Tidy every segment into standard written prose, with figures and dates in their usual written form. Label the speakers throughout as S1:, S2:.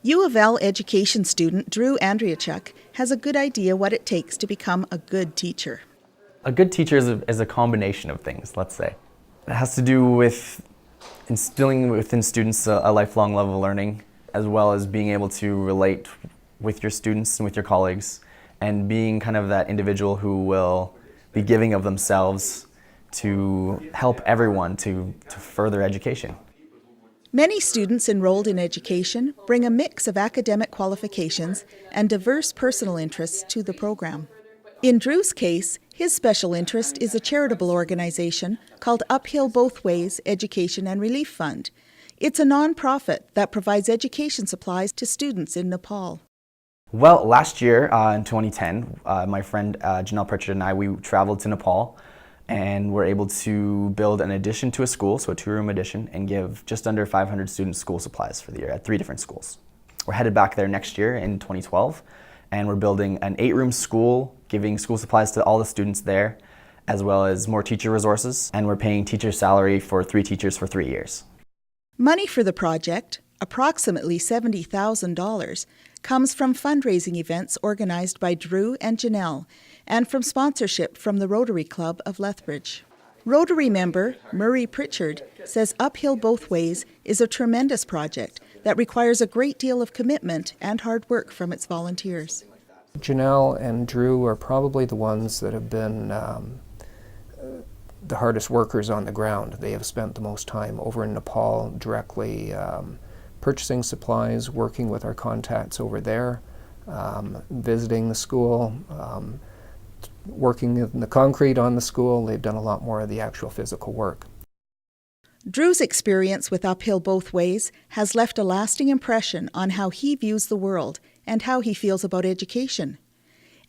S1: U of L education student Drew Andriachuk has a good idea what it takes to become a good teacher.
S2: A good teacher is a combination of things, let's say. It has to do with instilling within students a lifelong love of learning, as well as being able to relate with your students and with your colleagues, and being kind of that individual who will be giving of themselves to help everyone to further education.
S1: Many students enrolled in education bring a mix of academic qualifications and diverse personal interests to the program. In Drew's case, his special interest is a charitable organization called Uphill Both Ways Education and Relief Fund. It's a non-profit that provides education supplies to students in Nepal.
S2: Well, last year in 2010, my friend Janelle Pritchard and I, we traveled to Nepal and were able to build an addition to a school, so a 2-room addition, and give just under 500 students school supplies for the year at 3 different schools. We're headed back there next year in 2012, and we're building an 8-room school, giving school supplies to all the students there, as well as more teacher resources, and we're paying teacher salary for 3 teachers for 3 years.
S1: Money for the project, approximately $70,000, comes from fundraising events organized by Drew and Janelle, and from sponsorship from the Rotary Club of Lethbridge. Rotary member Murray Pritchard says Uphill Both Ways is a tremendous project that requires a great deal of commitment and hard work from its volunteers.
S3: Janelle and Drew are probably the ones that have been the hardest workers on the ground. They have spent the most time over in Nepal directly purchasing supplies, working with our contacts over there, visiting the school, working in the concrete on the school. They've done a lot more of the actual physical work.
S1: Drew's experience with Uphill Both Ways has left a lasting impression on how he views the world and how he feels about education.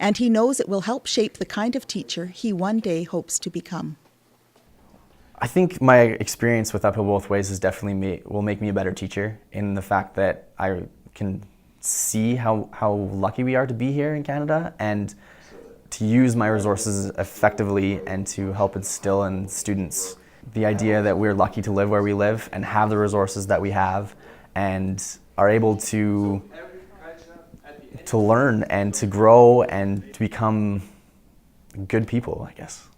S1: And he knows it will help shape the kind of teacher he one day hopes to become.
S2: I think my experience with Uphill Both Ways is definitely will make me a better teacher, in the fact that I can see how lucky we are to be here in Canada and to use my resources effectively and to help instill in students the idea that we're lucky to live where we live and have the resources that we have and are able to learn and to grow and to become good people, I guess.